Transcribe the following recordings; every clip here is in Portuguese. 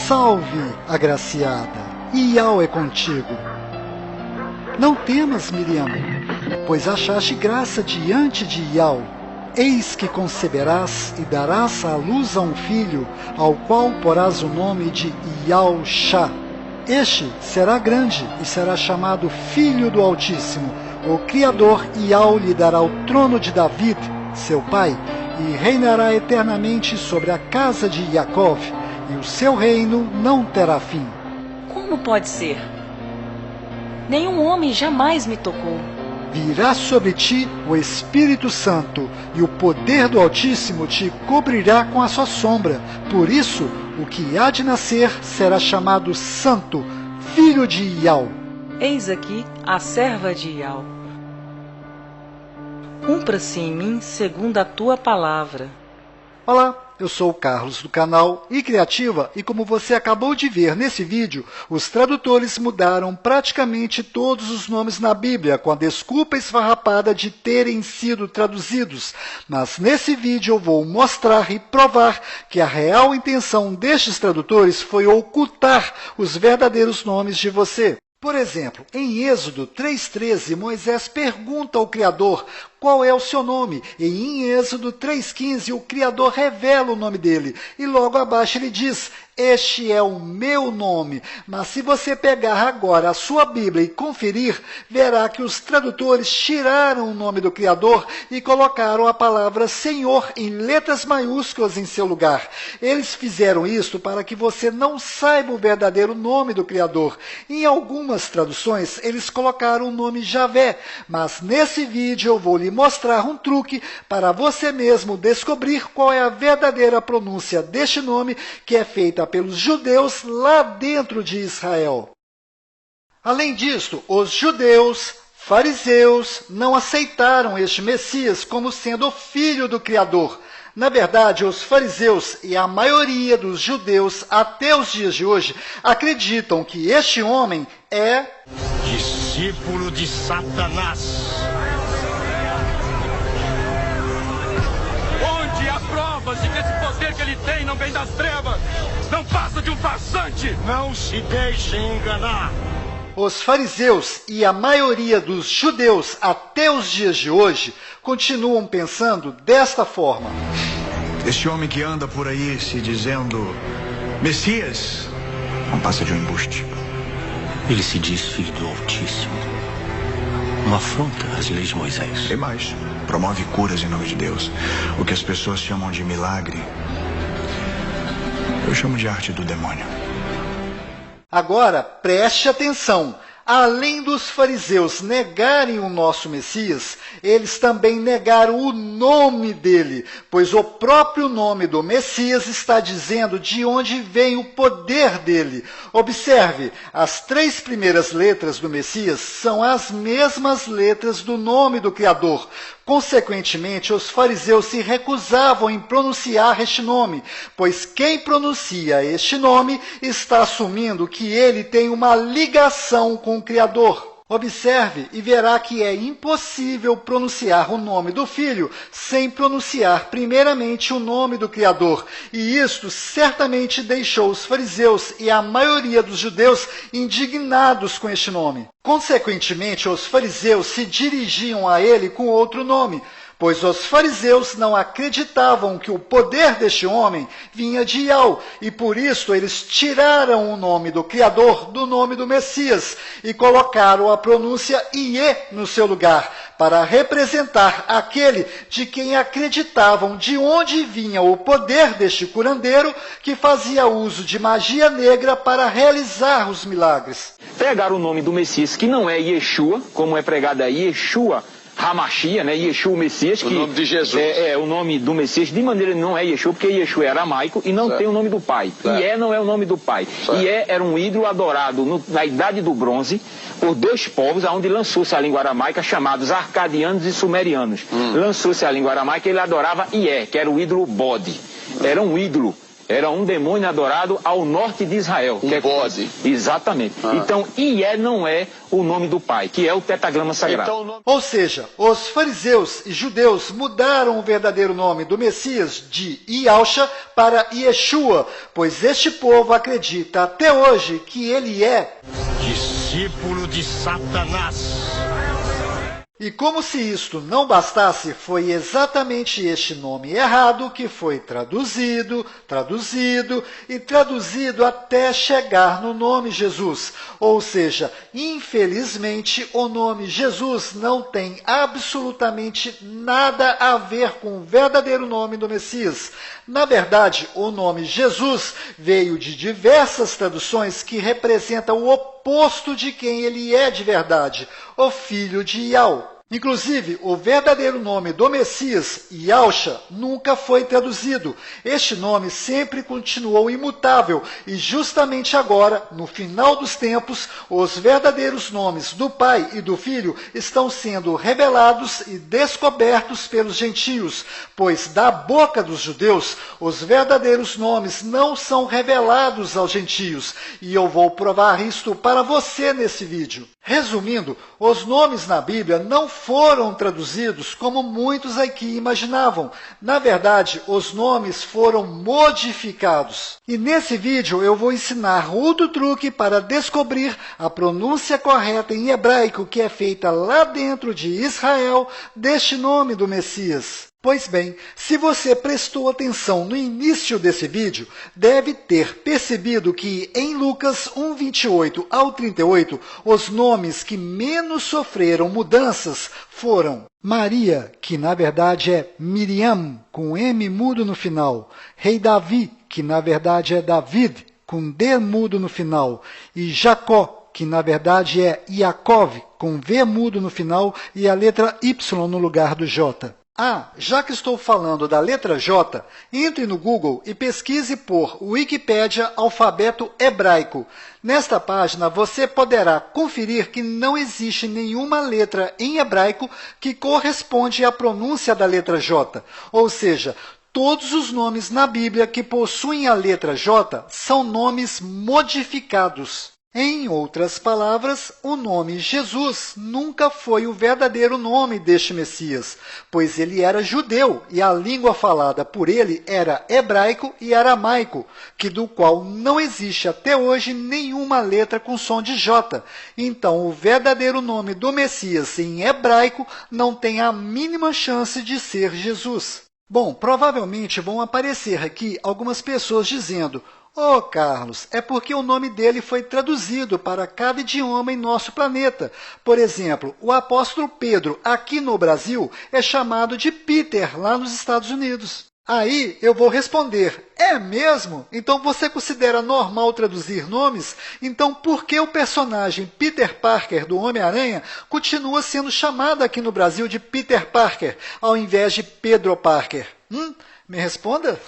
Salve, agraciada, Iau é contigo. Não temas, Miriam, pois achaste graça diante de Iau. Eis que conceberás e darás à luz a um filho, ao qual porás o nome de Iau-Shá. Este será grande e será chamado Filho do Altíssimo. O Criador Iau lhe dará o trono de David, seu pai, e reinará eternamente sobre a casa de Jacó, e o seu reino não terá fim. Como pode ser? Nenhum homem jamais me tocou. Virá sobre ti o Espírito Santo, e o poder do Altíssimo te cobrirá com a sua sombra. Por isso, o que há de nascer será chamado Santo, Filho de Iau. Eis aqui a serva de Iau. Cumpra-se em mim segundo a tua palavra. Olá, eu sou o Carlos do canal iCriativa e como você acabou de ver nesse vídeo, os tradutores mudaram praticamente todos os nomes na Bíblia com a desculpa esfarrapada de terem sido traduzidos. Mas nesse vídeo eu vou mostrar e provar que a real intenção destes tradutores foi ocultar os verdadeiros nomes de você. Por exemplo, em Êxodo 3,13, Moisés pergunta ao Criador qual é o seu nome, e em Êxodo 3,15 o Criador revela o nome dele, e logo abaixo ele diz: este é o meu nome. Mas se você pegar agora a sua Bíblia e conferir, verá que os tradutores tiraram o nome do Criador e colocaram a palavra Senhor em letras maiúsculas em seu lugar. Eles fizeram isso para que você não saiba o verdadeiro nome do Criador. Em algumas traduções, eles colocaram o nome Javé, mas nesse vídeo eu vou lhe mostrar um truque para você mesmo descobrir qual é a verdadeira pronúncia deste nome que é feita pelos judeus lá dentro de Israel. Além disso, os judeus, fariseus, não aceitaram este Messias como sendo o filho do Criador. Na verdade, os fariseus e a maioria dos judeus até os dias de hoje acreditam que este homem é discípulo de Satanás. Onde há provas de que esse poder que ele tem não vem das trevas, não passa de um farsante. Não se deixe enganar. Os fariseus e a maioria dos judeus até os dias de hoje continuam pensando desta forma. Este homem que anda por aí se dizendo Messias não passa de um embuste. Ele se diz filho do Altíssimo. Uma afronta às leis de Moisés. E mais, promove curas em nome de Deus. O que as pessoas chamam de milagre, eu chamo de arte do demônio. Agora, preste atenção. Além dos fariseus negarem o nosso Messias, eles também negaram o nome dele, pois o próprio nome do Messias está dizendo de onde vem o poder dele. Observe, as 3 primeiras letras do Messias são as mesmas letras do nome do Criador. Consequentemente, os fariseus se recusavam em pronunciar este nome, pois quem pronuncia este nome está assumindo que ele tem uma ligação com o Criador. Observe e verá que é impossível pronunciar o nome do Filho sem pronunciar primeiramente o nome do Criador. E isto certamente deixou os fariseus e a maioria dos judeus indignados com este nome. Consequentemente, os fariseus se dirigiam a ele com outro nome, pois os fariseus não acreditavam que o poder deste homem vinha de Iau, e por isso eles tiraram o nome do Criador do nome do Messias e colocaram a pronúncia Iê no seu lugar, para representar aquele de quem acreditavam de onde vinha o poder deste curandeiro que fazia uso de magia negra para realizar os milagres. Pegaram o nome do Messias, que não é Yeshua, como é pregado aí, Yeshua Hamashia, né? Yeshua o Messias, que o nome de Jesus. É o nome do Messias, de maneira não é Yeshua, porque Yeshua é aramaico e não tem o nome do pai. Ié não é o nome do pai. Ié era um ídolo adorado na Idade do Bronze por 2 povos, onde lançou-se a língua aramaica, chamados arcadianos e sumerianos. Lançou-se a língua aramaica e ele adorava Ié, que era o ídolo bode. Era um ídolo era um demônio adorado ao norte de Israel. Um bode. Exatamente. Então, Ié não é o nome do pai, que é o tetragrama sagrado. Então, Ou seja, os fariseus e judeus mudaram o verdadeiro nome do Messias de Yahshua para Yeshua, pois este povo acredita até hoje que ele é Discípulo de Satanás. E como se isto não bastasse, foi exatamente este nome errado que foi traduzido até chegar no nome Jesus. Ou seja, infelizmente, o nome Jesus não tem absolutamente nada a ver com o verdadeiro nome do Messias. Na verdade, o nome Jesus veio de diversas traduções que representam o oposto de quem ele é de verdade, o filho de Yahweh. Inclusive, o verdadeiro nome do Messias, Yahshua, nunca foi traduzido. Este nome sempre continuou imutável e justamente agora, no final dos tempos, os verdadeiros nomes do Pai e do Filho estão sendo revelados e descobertos pelos gentios, pois da boca dos judeus, os verdadeiros nomes não são revelados aos gentios, e eu vou provar isto para você nesse vídeo. Resumindo, os nomes na Bíblia não foram traduzidos como muitos aqui imaginavam. Na verdade, os nomes foram modificados. E nesse vídeo eu vou ensinar outro truque para descobrir a pronúncia correta em hebraico que é feita lá dentro de Israel deste nome do Messias. Pois bem, se você prestou atenção no início desse vídeo, deve ter percebido que em Lucas 1:28 ao 38, os nomes que menos sofreram mudanças foram Maria, que na verdade é Miriam, com M mudo no final, Rei Davi, que na verdade é David, com D mudo no final, e Jacó, que na verdade é Yaakov, com V mudo no final e a letra Y no lugar do J. Ah, já que estou falando da letra J, entre no Google e pesquise por Wikipédia alfabeto hebraico. Nesta página você poderá conferir que não existe nenhuma letra em hebraico que corresponde à pronúncia da letra J. Ou seja, todos os nomes na Bíblia que possuem a letra J são nomes modificados. Em outras palavras, o nome Jesus nunca foi o verdadeiro nome deste Messias, pois ele era judeu e a língua falada por ele era hebraico e aramaico, que do qual não existe até hoje nenhuma letra com som de J. Então, o verdadeiro nome do Messias em hebraico não tem a mínima chance de ser Jesus. Bom, provavelmente vão aparecer aqui algumas pessoas dizendo: "Oh, Carlos, é porque o nome dele foi traduzido para cada idioma em nosso planeta. Por exemplo, o apóstolo Pedro, aqui no Brasil, é chamado de Peter, lá nos Estados Unidos." Aí eu vou responder: é mesmo? Então você considera normal traduzir nomes? Então por que o personagem Peter Parker do Homem-Aranha continua sendo chamado aqui no Brasil de Peter Parker, ao invés de Pedro Parker? Me responda?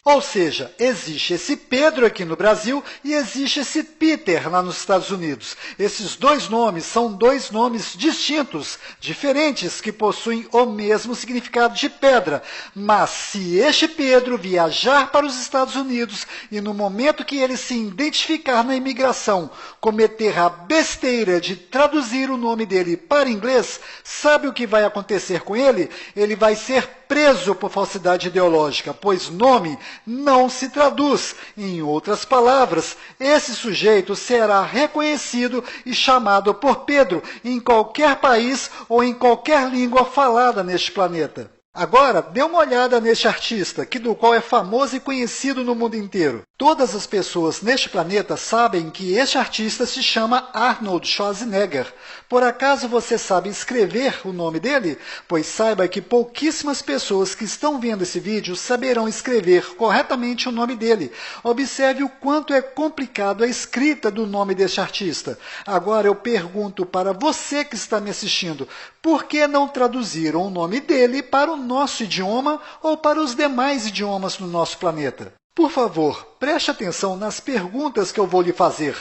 Ou seja, existe esse Pedro aqui no Brasil e existe esse Peter lá nos Estados Unidos. Esses dois nomes são dois nomes distintos, diferentes, que possuem o mesmo significado de pedra. Mas se este Pedro viajar para os Estados Unidos e no momento que ele se identificar na imigração, cometer a besteira de traduzir o nome dele para inglês, sabe o que vai acontecer com ele? Ele vai ser preso por falsidade ideológica, pois nome não se traduz. Em outras palavras, esse sujeito será reconhecido e chamado por Pedro em qualquer país ou em qualquer língua falada neste planeta. Agora, dê uma olhada neste artista, do qual é famoso e conhecido no mundo inteiro. Todas as pessoas neste planeta sabem que este artista se chama Arnold Schwarzenegger. Por acaso você sabe escrever o nome dele? Pois saiba que pouquíssimas pessoas que estão vendo esse vídeo saberão escrever corretamente o nome dele. Observe o quanto é complicado a escrita do nome deste artista. Agora eu pergunto para você que está me assistindo, por que não traduziram o nome dele para o nosso idioma ou para os demais idiomas no nosso planeta? Por favor, preste atenção nas perguntas que eu vou lhe fazer.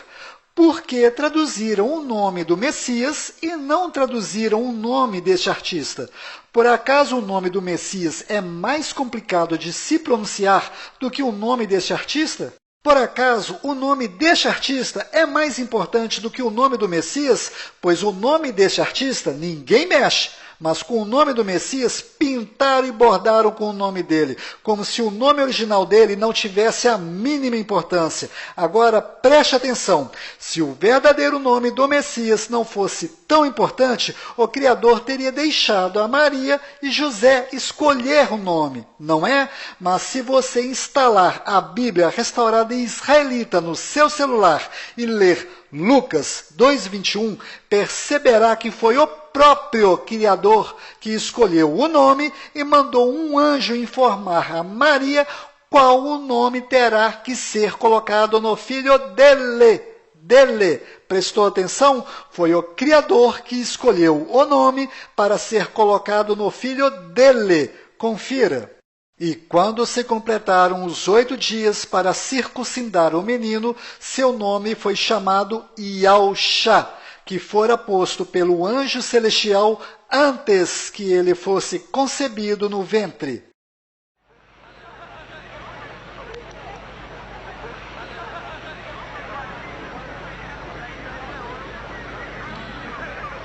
Porque traduziram o nome do Messias e não traduziram o nome deste artista. Por acaso o nome do Messias é mais complicado de se pronunciar do que o nome deste artista? Por acaso o nome deste artista é mais importante do que o nome do Messias? Pois o nome deste artista ninguém mexe, mas com o nome do Messias pintaram e bordaram com o nome dele, como se o nome original dele não tivesse a mínima importância. Agora preste atenção, se o verdadeiro nome do Messias não fosse tão importante, o Criador teria deixado a Maria e José escolher o nome, não é? Mas se você instalar a Bíblia restaurada em israelita no seu celular e ler Lucas 2:21, perceberá que foi o próprio Criador que escolheu o nome e mandou um anjo informar a Maria qual o nome terá que ser colocado no filho dele. Prestou atenção? Foi o Criador que escolheu o nome para ser colocado no filho dele. Confira. E quando se completaram os 8 dias para circuncidar o menino, seu nome foi chamado Iaúxa, que fora posto pelo anjo celestial antes que ele fosse concebido no ventre.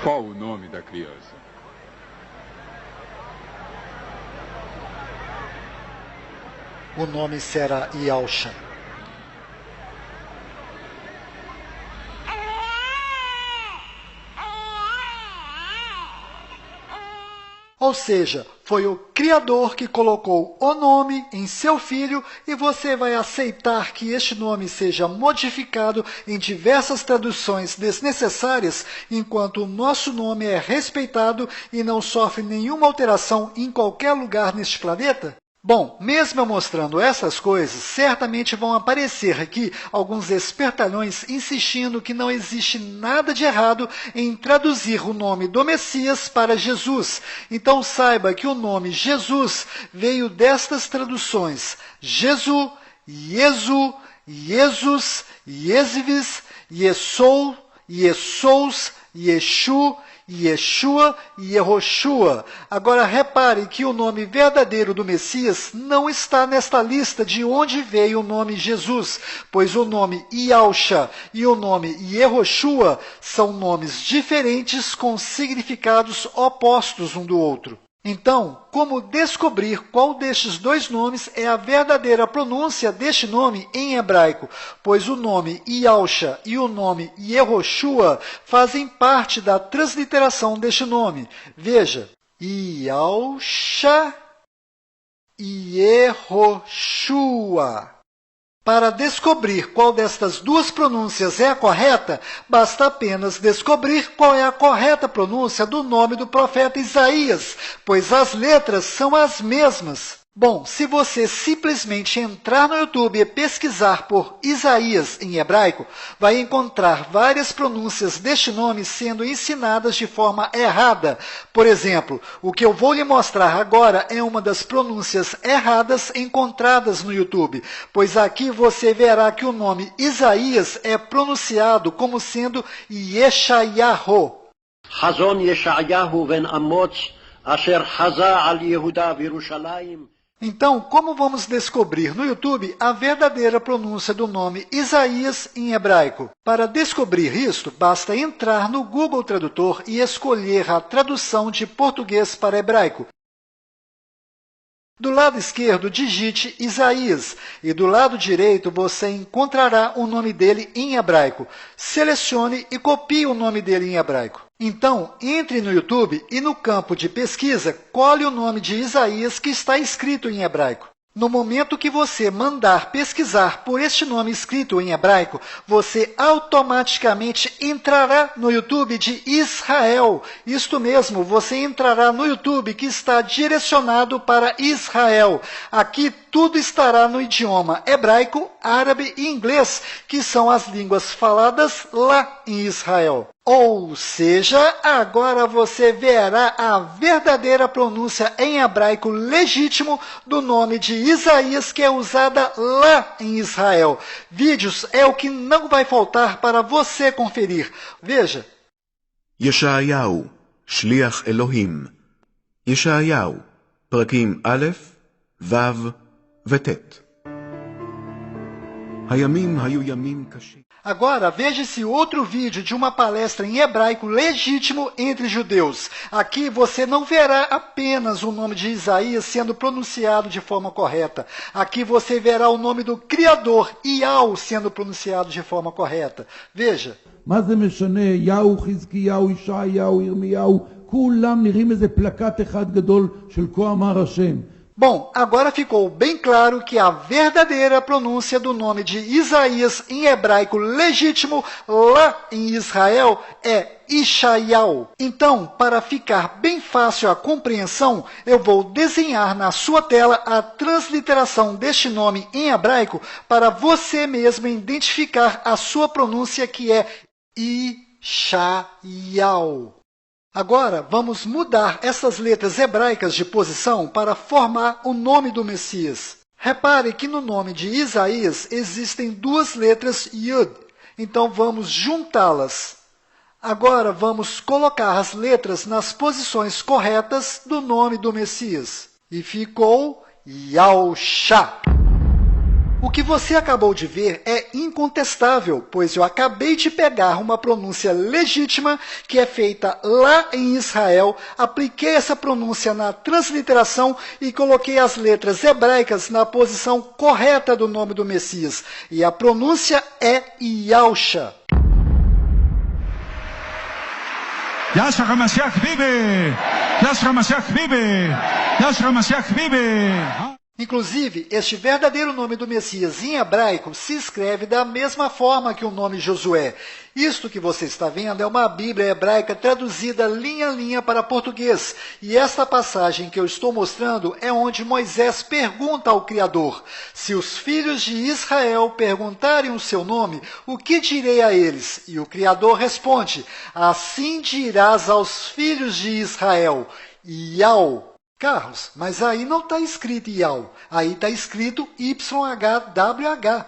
Qual o nome da criança? O nome será Iaúxa. Ou seja, foi o Criador que colocou o nome em seu filho e você vai aceitar que este nome seja modificado em diversas traduções desnecessárias, enquanto o nosso nome é respeitado e não sofre nenhuma alteração em qualquer lugar neste planeta? Bom, mesmo eu mostrando essas coisas, certamente vão aparecer aqui alguns espertalhões insistindo que não existe nada de errado em traduzir o nome do Messias para Jesus. Então saiba que o nome Jesus veio destas traduções: Jesus, Iesu, Iesus, Iesvis, Iesou, Iesous, Yeshu, Yeshua e Yehoshua. Agora repare que o nome verdadeiro do Messias não está nesta lista de onde veio o nome Jesus, pois o nome Iaúxa e o nome Yehoshua são nomes diferentes com significados opostos um do outro. Então, como descobrir qual destes dois nomes é a verdadeira pronúncia deste nome em hebraico? Pois o nome Iaúxa e o nome Yehoshua fazem parte da transliteração deste nome. Veja, Iaúxa e Yehoshua. Para descobrir qual destas duas pronúncias é a correta, basta apenas descobrir qual é a correta pronúncia do nome do profeta Isaías, pois as letras são as mesmas. Bom, se você simplesmente entrar no YouTube e pesquisar por Isaías em hebraico, vai encontrar várias pronúncias deste nome sendo ensinadas de forma errada. Por exemplo, o que eu vou lhe mostrar agora é uma das pronúncias erradas encontradas no YouTube, pois aqui você verá que o nome Isaías é pronunciado como sendo Yeshayahu. Hazon Yeshayahu ben Amoz, asher haza al Yehuda v'Yerushalayim. Então, como vamos descobrir no YouTube a verdadeira pronúncia do nome Isaías em hebraico? Para descobrir isto, basta entrar no Google Tradutor e escolher a tradução de português para hebraico. Do lado esquerdo, digite Isaías, e do lado direito você encontrará o nome dele em hebraico. Selecione e copie o nome dele em hebraico. Então, entre no YouTube e no campo de pesquisa, colhe o nome de Isaías que está escrito em hebraico. No momento que você mandar pesquisar por este nome escrito em hebraico, você automaticamente entrará no YouTube de Israel. Isto mesmo, você entrará no YouTube que está direcionado para Israel. Aqui tudo estará no idioma hebraico, árabe e inglês, que são as línguas faladas lá em Israel. Ou seja, agora você verá a verdadeira pronúncia em hebraico legítimo do nome de Isaías, que é usada lá em Israel. Vídeos é o que não vai faltar para você conferir. Veja. ישעיהו, שליח אלוהים. ישעיהו, פרקים א', ו' וט'. הימים היו ימים קשים. Agora, veja esse outro vídeo de uma palestra em hebraico legítimo entre judeus. Aqui você não verá apenas o nome de Isaías sendo pronunciado de forma correta. Aqui você verá o nome do Criador, Iau, sendo pronunciado de forma correta. Veja. מה זה משנה? יהו, חזקיהו, ישעיהו, ירמיהו, כולם נראים איזה פלקט אחד גדול של כה אמר השם. Bom, agora ficou bem claro que a verdadeira pronúncia do nome de Isaías em hebraico legítimo lá em Israel é Ishaiau. Então, para ficar bem fácil a compreensão, eu vou desenhar na sua tela a transliteração deste nome em hebraico para você mesmo identificar a sua pronúncia, que é Ishaiau. Agora, vamos mudar essas letras hebraicas de posição para formar o nome do Messias. Repare que no nome de Isaías existem duas letras Yud, então vamos juntá-las. Agora, vamos colocar as letras nas posições corretas do nome do Messias. E ficou Yahushua. O que você acabou de ver é incontestável, pois eu acabei de pegar uma pronúncia legítima que é feita lá em Israel, apliquei essa pronúncia na transliteração e coloquei as letras hebraicas na posição correta do nome do Messias. E a pronúncia é Yahushua. Yashua HaMashiach Bibi! Yashua HaMashiach Bibi! Yashua HaMashiach Bibi! Inclusive, este verdadeiro nome do Messias em hebraico se escreve da mesma forma que o nome Josué. Isto que você está vendo é uma Bíblia hebraica traduzida linha a linha para português. E esta passagem que eu estou mostrando é onde Moisés pergunta ao Criador: se os filhos de Israel perguntarem o seu nome, o que direi a eles? E o Criador responde: assim dirás aos filhos de Israel, Yau. Carlos, mas aí não está escrito Iau, aí está escrito YHWH.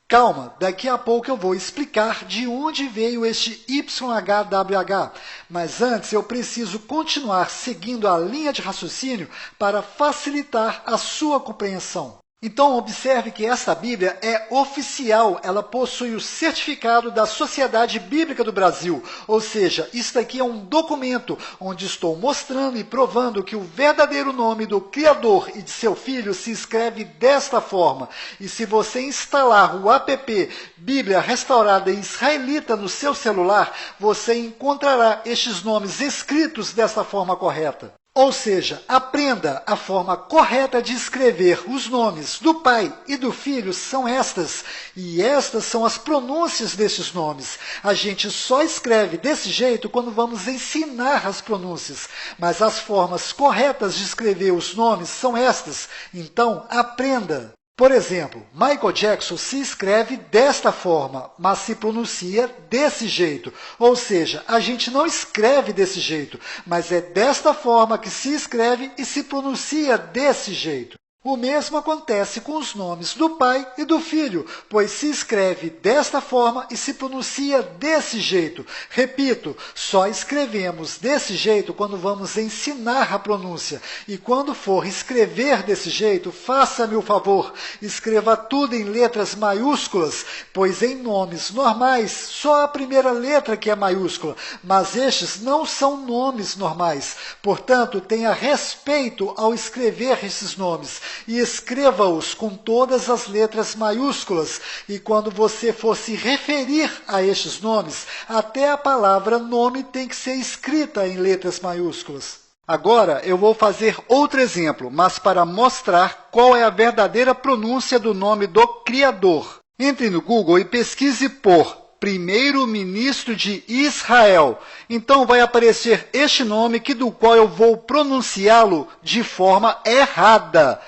Calma, daqui a pouco eu vou explicar de onde veio este YHWH. Mas antes eu preciso continuar seguindo a linha de raciocínio para facilitar a sua compreensão. Então, observe que essa Bíblia é oficial, ela possui o certificado da Sociedade Bíblica do Brasil, ou seja, isso aqui é um documento onde estou mostrando e provando que o verdadeiro nome do Criador e de seu Filho se escreve desta forma. E se você instalar o app Bíblia Restaurada Israelita no seu celular, você encontrará estes nomes escritos dessa forma correta. Ou seja, aprenda a forma correta de escrever os nomes do Pai e do Filho são estas, e estas são as pronúncias destes nomes. A gente só escreve desse jeito quando vamos ensinar as pronúncias, mas as formas corretas de escrever os nomes são estas, então aprenda. Por exemplo, Michael Jackson se escreve desta forma, mas se pronuncia desse jeito. Ou seja, a gente não escreve desse jeito, mas é desta forma que se escreve e se pronuncia desse jeito. O mesmo acontece com os nomes do Pai e do Filho, pois se escreve desta forma e se pronuncia desse jeito. Repito, só escrevemos desse jeito quando vamos ensinar a pronúncia. E quando for escrever desse jeito, faça-me o favor, escreva tudo em letras maiúsculas, pois em nomes normais só a primeira letra que é maiúscula, mas estes não são nomes normais. Portanto, tenha respeito ao escrever esses nomes. E escreva-os com todas as letras maiúsculas. E quando você for se referir a estes nomes, até a palavra nome tem que ser escrita em letras maiúsculas. Agora eu vou fazer outro exemplo, mas para mostrar qual é a verdadeira pronúncia do nome do Criador. Entre no Google e pesquise por primeiro-ministro de Israel. Então vai aparecer este nome do qual eu vou pronunciá-lo de forma errada.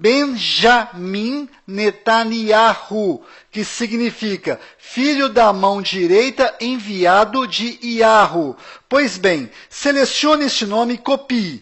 Benjamin Netanyahu, que significa filho da mão direita enviado de Yahu. Pois bem, selecione este nome e copie.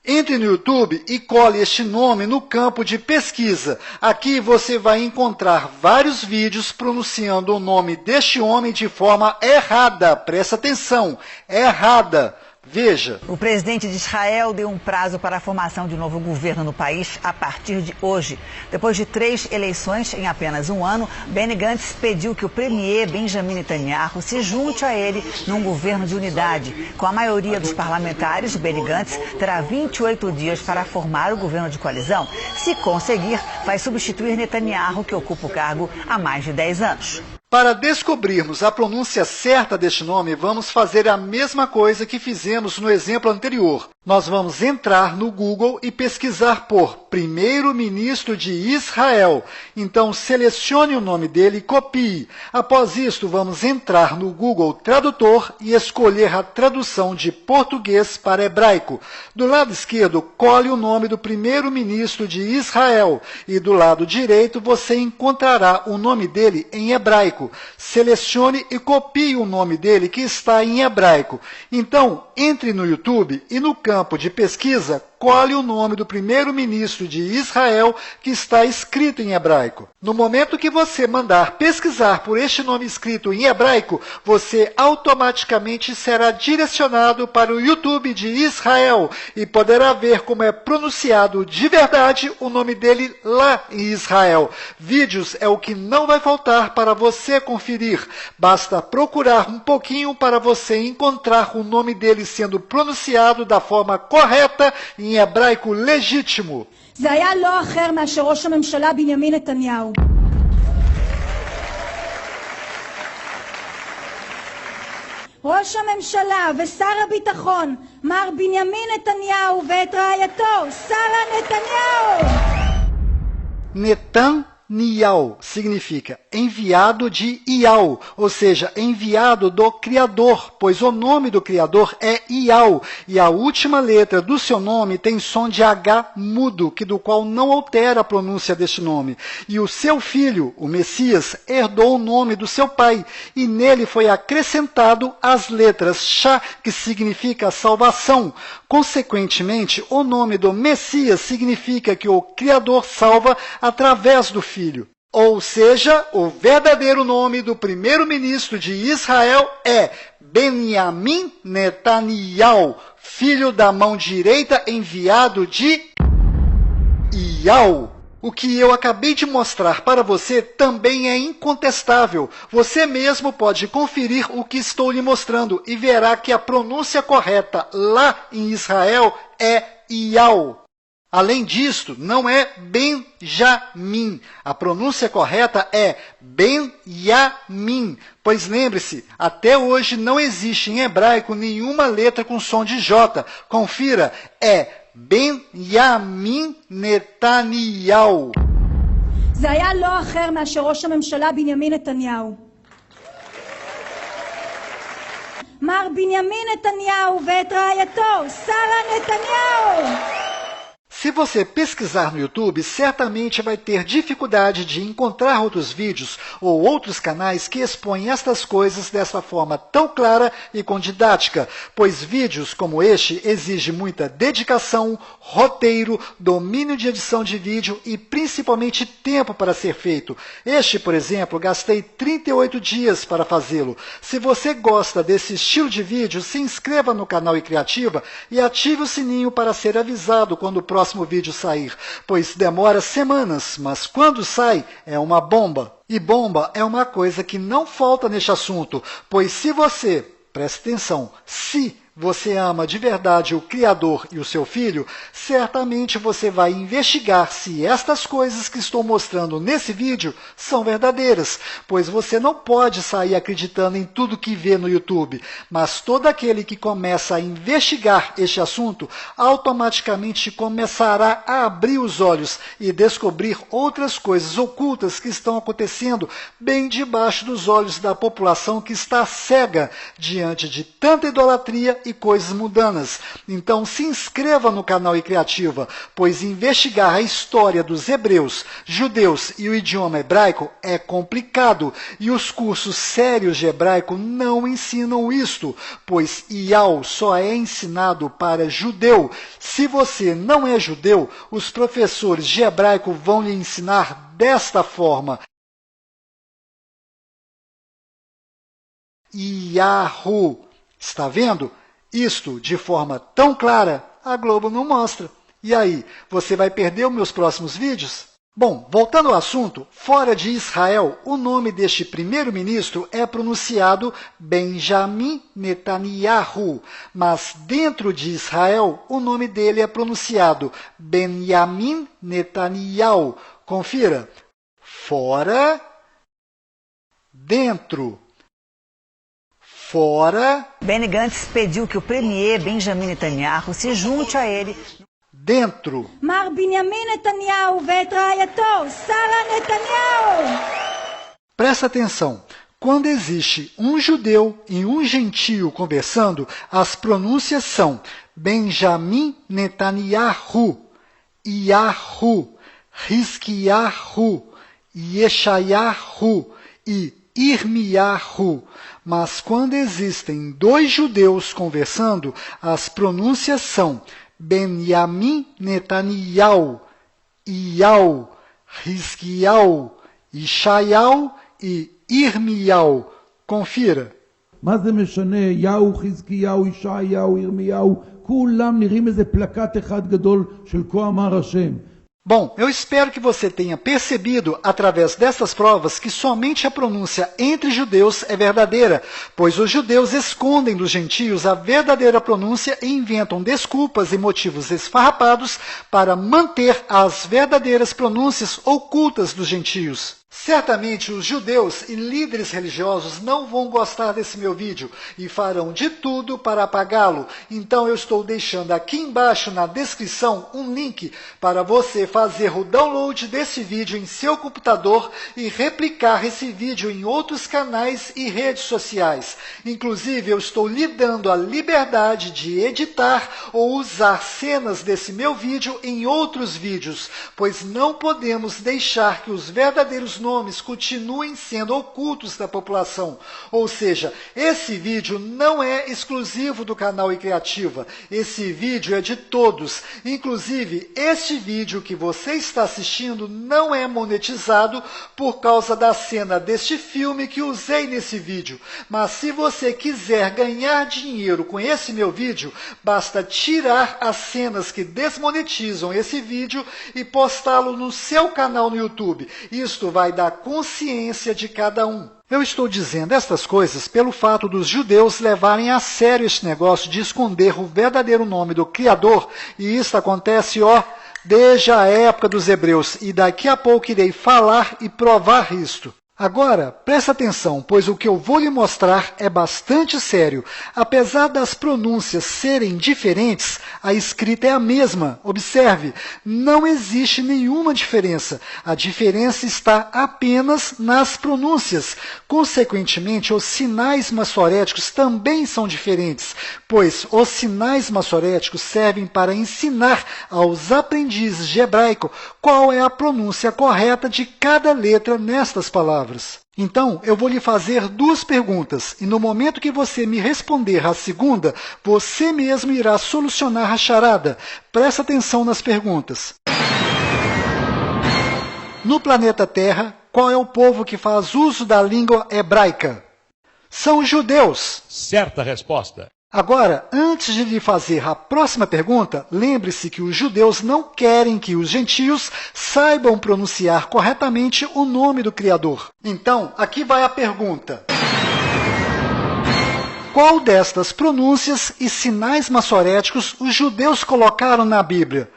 Entre no YouTube e cole este nome no campo de pesquisa. Aqui você vai encontrar vários vídeos pronunciando o nome deste homem de forma errada. Presta atenção, errada. Veja. O presidente de Israel deu um prazo para a formação de um novo governo no país a partir de hoje. Depois de 3 eleições em apenas um ano, Benny Gantz pediu que o premier Benjamin Netanyahu se junte a ele num governo de unidade. Com a maioria dos parlamentares, Benny Gantz terá 28 dias para formar o governo de coalizão. Se conseguir, vai substituir Netanyahu, que ocupa o cargo há mais de 10 anos. Para descobrirmos a pronúncia certa deste nome, vamos fazer a mesma coisa que fizemos no exemplo anterior. Nós vamos entrar no Google e pesquisar por primeiro-ministro de Israel. Então, selecione o nome dele e copie. Após isto, vamos entrar no Google Tradutor e escolher a tradução de português para hebraico. Do lado esquerdo, cole o nome do primeiro-ministro de Israel. E do lado direito, você encontrará o nome dele em hebraico. Selecione e copie o nome dele que está em hebraico. Então, entre no YouTube e no campo de pesquisa, cole o nome do primeiro-ministro de Israel que está escrito em hebraico. No momento que você mandar pesquisar por este nome escrito em hebraico, você automaticamente será direcionado para o YouTube de Israel e poderá ver como é pronunciado de verdade o nome dele lá em Israel. Vídeos é o que não vai faltar para você conferir. Basta procurar um pouquinho para você encontrar o nome dele sendo pronunciado da forma correta em hebraico legítimo. זה היה לא אחר מאשר ראש הממשלה בנימין נתניהו. ראש הממשלה ושר הביטחון מר בנימין נתניהו ואת רעייתו שרה נתניהו. Netanyahu significa enviado de Yahu, ou seja, enviado do Criador, pois o nome do Criador é Yahu, e a última letra do seu nome tem som de H mudo, que do qual não altera a pronúncia deste nome. E o seu filho, o Messias, herdou o nome do seu pai, e nele foi acrescentado as letras Shá, que significa salvação. Consequentemente, o nome do Messias significa que o Criador salva através do Filho. Ou seja, o verdadeiro nome do primeiro-ministro de Israel é Benjamin Netanyahu, filho da mão direita enviado de Yahu. O que eu acabei de mostrar para você também é incontestável. Você mesmo pode conferir o que estou lhe mostrando e verá que a pronúncia correta lá em Israel é Yahu. Além disto, não é Benjamin. A pronúncia correta é Benyamin. Pois lembre-se, até hoje não existe em hebraico nenhuma letra com som de J. Confira, é Benjamin Netanyahu. זה היה לא אחר מאשר ראש הממשלה בנימין נתניהו. מר בנימין נתניהו ואת רעייתו שרה נתניהו. Se você pesquisar no YouTube, certamente vai ter dificuldade de encontrar outros vídeos ou outros canais que expõem estas coisas dessa forma tão clara e com didática, pois vídeos como este exigem muita dedicação, roteiro, domínio de edição de vídeo e principalmente tempo para ser feito. Este, por exemplo, gastei 38 dias para fazê-lo. Se você gosta desse estilo de vídeo, se inscreva no canal iCriativa e ative o sininho para ser avisado quando o próximo vídeo sair, pois demora semanas, mas quando sai é uma bomba. E bomba é uma coisa que não falta neste assunto, pois se você, preste atenção, se você ama de verdade o Criador e o seu Filho, certamente você vai investigar se estas coisas que estou mostrando nesse vídeo são verdadeiras, pois você não pode sair acreditando em tudo que vê no YouTube, mas todo aquele que começa a investigar este assunto, automaticamente começará a abrir os olhos e descobrir outras coisas ocultas que estão acontecendo bem debaixo dos olhos da população que está cega diante de tanta idolatria e coisas mundanas. Então se inscreva no canal iCriativa, pois investigar a história dos hebreus, judeus e o idioma hebraico é complicado, e os cursos sérios de hebraico não ensinam isto, pois Iau só é ensinado para judeu. Se você não é judeu, os professores de hebraico vão lhe ensinar desta forma: Yahu. Está vendo? Isto, de forma tão clara, a Globo não mostra. E aí, você vai perder os meus próximos vídeos? Bom, voltando ao assunto, fora de Israel, o nome deste primeiro-ministro é pronunciado Benjamin Netanyahu, mas dentro de Israel, o nome dele é pronunciado Benjamin Netanyahu. Confira. Fora, dentro. Fora. Benny Gantz pediu que o premier Benjamin Netanyahu se junte a ele. Dentro. מר בנימין נתניהו ואת רעייתו, שרה נתניהו. Presta atenção. Quando existe um judeu e um gentio conversando, as pronúncias são Benjamin Netanyahu, Yahu, Hizkiyahu, Yeshayahu e Irmiyahu. Mas quando existem dois judeus conversando, as pronúncias são Benjamin Netanyahu, Iau, Hizkiyahu, Yeshayahu e Irmiyahu. Confira. מה זה משנה? יהו, חזקיהו, ישעיהו, ירמיהו, כולם נראים איזה פלקט אחד גדול של כה אמר השם. Bom, eu espero que você tenha percebido, através dessas provas, que somente a pronúncia entre judeus é verdadeira, pois os judeus escondem dos gentios a verdadeira pronúncia e inventam desculpas e motivos esfarrapados para manter as verdadeiras pronúncias ocultas dos gentios. Certamente os judeus e líderes religiosos não vão gostar desse meu vídeo e farão de tudo para apagá-lo. Então eu estou deixando aqui embaixo na descrição um link para você fazer o download desse vídeo em seu computador e replicar esse vídeo em outros canais e redes sociais. Inclusive eu estou lhe dando a liberdade de editar ou usar cenas desse meu vídeo em outros vídeos, pois não podemos deixar que os verdadeiros nomes continuem sendo ocultos da população. Ou seja, esse vídeo não é exclusivo do canal iCriativa. Esse vídeo é de todos. Inclusive, este vídeo que você está assistindo não é monetizado por causa da cena deste filme que usei nesse vídeo. Mas se você quiser ganhar dinheiro com esse meu vídeo, basta tirar as cenas que desmonetizam esse vídeo e postá-lo no seu canal no YouTube. Isto vai da consciência de cada um. Eu estou dizendo estas coisas pelo fato dos judeus levarem a sério este negócio de esconder o verdadeiro nome do Criador, e isso acontece, desde a época dos hebreus, e daqui a pouco irei falar e provar isto. Agora, presta atenção, pois o que eu vou lhe mostrar é bastante sério. Apesar das pronúncias serem diferentes, a escrita é a mesma. Observe, não existe nenhuma diferença. A diferença está apenas nas pronúncias. Consequentemente, os sinais massoréticos também são diferentes, pois os sinais massoréticos servem para ensinar aos aprendizes de hebraico qual é a pronúncia correta de cada letra nestas palavras. Então, eu vou lhe fazer duas perguntas, e no momento que você me responder a segunda, você mesmo irá solucionar a charada. Presta atenção nas perguntas. No planeta Terra, qual é o povo que faz uso da língua hebraica? São os judeus. Certa resposta. Agora, antes de lhe fazer a próxima pergunta, lembre-se que os judeus não querem que os gentios saibam pronunciar corretamente o nome do Criador. Então, aqui vai a pergunta. Qual destas pronúncias e sinais massoréticos os judeus colocaram na Bíblia?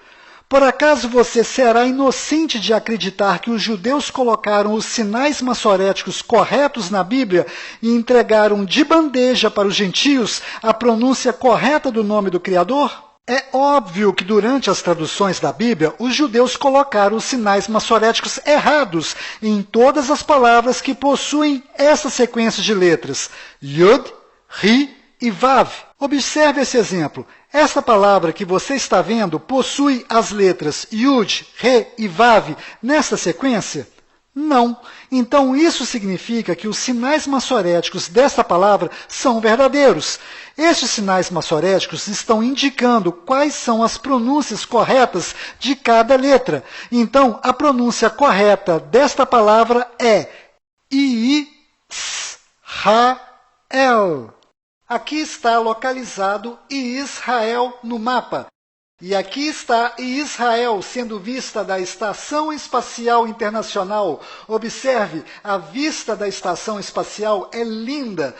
Por acaso você será inocente de acreditar que os judeus colocaram os sinais massoréticos corretos na Bíblia e entregaram de bandeja para os gentios a pronúncia correta do nome do Criador? É óbvio que durante as traduções da Bíblia, os judeus colocaram os sinais massoréticos errados em todas as palavras que possuem essa sequência de letras: Yud, Ri, e Vav. Observe esse exemplo. Esta palavra que você está vendo possui as letras Yud, Re e Vav nesta sequência? Não. Então isso significa que os sinais massoréticos desta palavra são verdadeiros. Estes sinais massoréticos estão indicando quais são as pronúncias corretas de cada letra. Então, a pronúncia correta desta palavra é Israel. Aqui está localizado Israel no mapa. E aqui está Israel sendo vista da Estação Espacial Internacional. Observe, a vista da Estação Espacial é linda.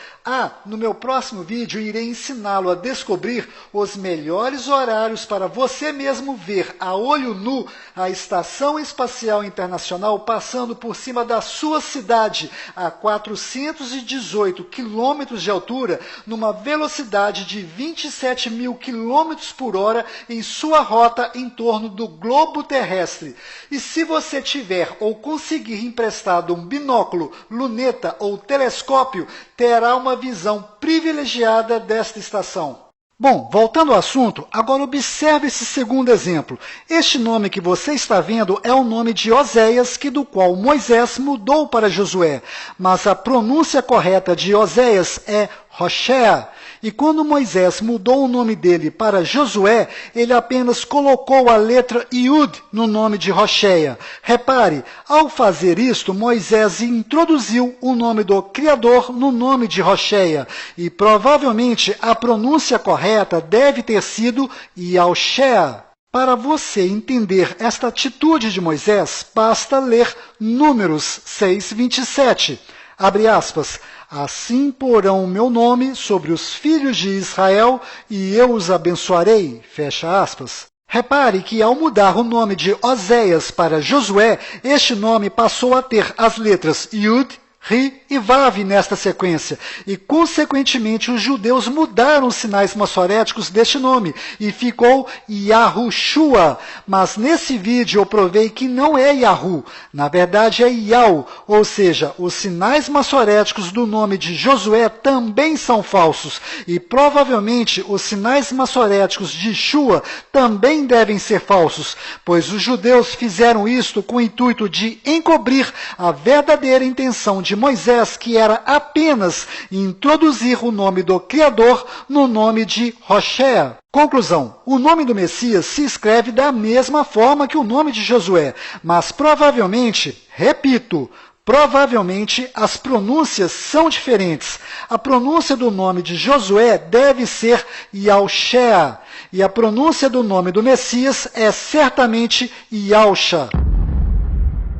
No meu próximo vídeo irei ensiná-lo a descobrir os melhores horários para você mesmo ver a olho nu a Estação Espacial Internacional passando por cima da sua cidade a 418 quilômetros de altura, numa velocidade de 27 mil quilômetros por hora em sua rota em torno do globo terrestre. E se você tiver ou conseguir emprestado um binóculo, luneta ou telescópio, terá uma visão privilegiada desta estação. Bom, voltando ao assunto, agora observe esse segundo exemplo. Este nome que você está vendo é o nome de Oséias, do qual Moisés mudou para Josué. Mas a pronúncia correta de Oséias é Hoshea. E quando Moisés mudou o nome dele para Josué, ele apenas colocou a letra Yud no nome de Hoshea. Repare, ao fazer isto, Moisés introduziu o nome do Criador no nome de Hoshea. E provavelmente a pronúncia correta deve ter sido Yahushua. Para você entender esta atitude de Moisés, basta ler Números 6:27. Abre aspas. Assim porão o meu nome sobre os filhos de Israel e eu os abençoarei. Fecha aspas. Repare que ao mudar o nome de Oséias para Josué, este nome passou a ter as letras Yud, Ri e Vav nesta sequência, e consequentemente os judeus mudaram os sinais massoréticos deste nome, e ficou Yahushua, mas nesse vídeo eu provei que não é Yahu, na verdade é Yau, ou seja, os sinais massoréticos do nome de Josué também são falsos, e provavelmente os sinais massoréticos de Shua também devem ser falsos, pois os judeus fizeram isto com o intuito de encobrir a verdadeira intenção de Moisés, que era apenas introduzir o nome do Criador no nome de Hoshea. Conclusão, o nome do Messias se escreve da mesma forma que o nome de Josué, mas provavelmente, repito, provavelmente as pronúncias são diferentes. A pronúncia do nome de Josué deve ser Yahushua, e a pronúncia do nome do Messias é certamente Yahusha.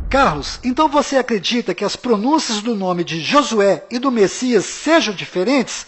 Carlos, então você acredita que as pronúncias do nome de Josué e do Messias sejam diferentes?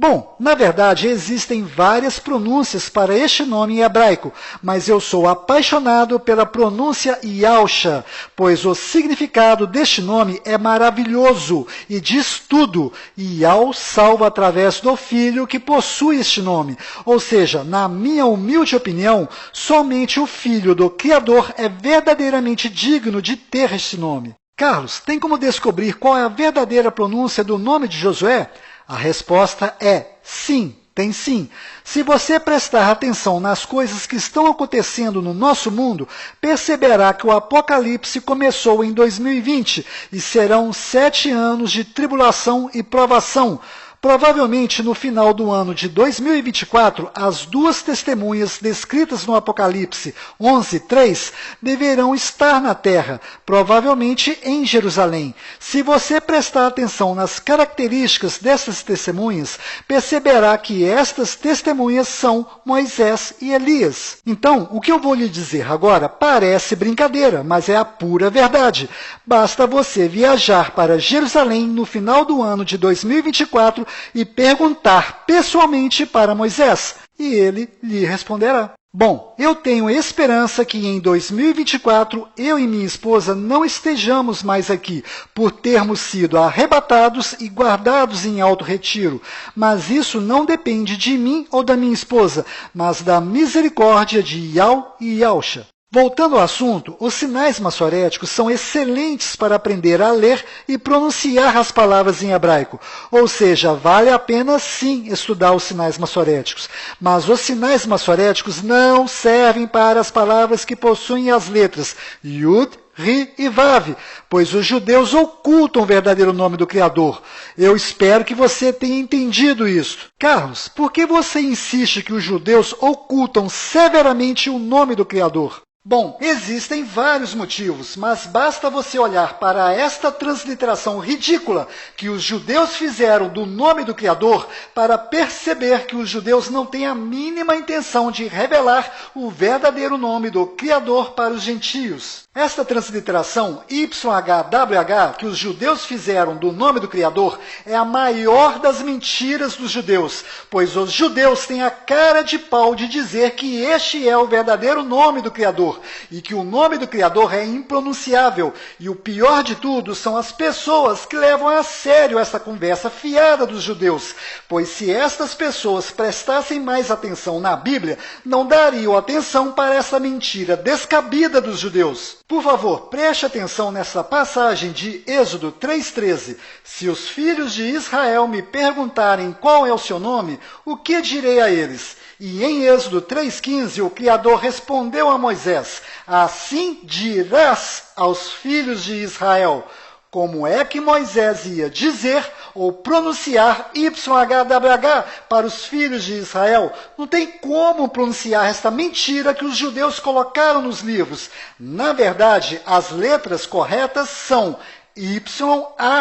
Bom, na verdade existem várias pronúncias para este nome em hebraico, mas eu sou apaixonado pela pronúncia Yahusha, pois o significado deste nome é maravilhoso e diz tudo. Yah salva através do Filho que possui este nome, ou seja, na minha humilde opinião, somente o Filho do Criador é verdadeiramente digno de ter este nome. Carlos, tem como descobrir qual é a verdadeira pronúncia do nome de Josué? A resposta é sim, tem sim. Se você prestar atenção nas coisas que estão acontecendo no nosso mundo, perceberá que o Apocalipse começou em 2020 e serão 7 anos de tribulação e provação. Provavelmente no final do ano de 2024, as duas testemunhas descritas no Apocalipse 11:3 deverão estar na terra, provavelmente em Jerusalém. Se você prestar atenção nas características dessas testemunhas, perceberá que estas testemunhas são Moisés e Elias. Então, o que eu vou lhe dizer agora parece brincadeira, mas é a pura verdade. Basta você viajar para Jerusalém no final do ano de 2024 e perguntar pessoalmente para Moisés, e ele lhe responderá. Bom, eu tenho esperança que em 2024 eu e minha esposa não estejamos mais aqui, por termos sido arrebatados e guardados em alto retiro, mas isso não depende de mim ou da minha esposa, mas da misericórdia de Yah e Yahusha. Voltando ao assunto, os sinais maçoréticos são excelentes para aprender a ler e pronunciar as palavras em hebraico. Ou seja, vale a pena sim estudar os sinais maçoréticos. Mas os sinais maçoréticos não servem para as palavras que possuem as letras Yud, Ri e Vav, pois os judeus ocultam o verdadeiro nome do Criador. Eu espero que você tenha entendido isso. Carlos, por que você insiste que os judeus ocultam severamente o nome do Criador? Bom, existem vários motivos, mas basta você olhar para esta transliteração ridícula que os judeus fizeram do nome do Criador para perceber que os judeus não têm a mínima intenção de revelar o verdadeiro nome do Criador para os gentios. Esta transliteração YHWH que os judeus fizeram do nome do Criador é a maior das mentiras dos judeus, pois os judeus têm a cara de pau de dizer que este é o verdadeiro nome do Criador e que o nome do Criador é impronunciável. E o pior de tudo são as pessoas que levam a sério essa conversa fiada dos judeus, pois se estas pessoas prestassem mais atenção na Bíblia, não dariam atenção para essa mentira descabida dos judeus. Por favor, preste atenção nessa passagem de Êxodo 3,13. Se os filhos de Israel me perguntarem qual é o seu nome, o que direi a eles? E em Êxodo 3,15, o Criador respondeu a Moisés: assim dirás aos filhos de Israel. Como é que Moisés ia dizer ou pronunciar YHWH para os filhos de Israel? Não tem como pronunciar esta mentira que os judeus colocaram nos livros. Na verdade, as letras corretas são YAUH.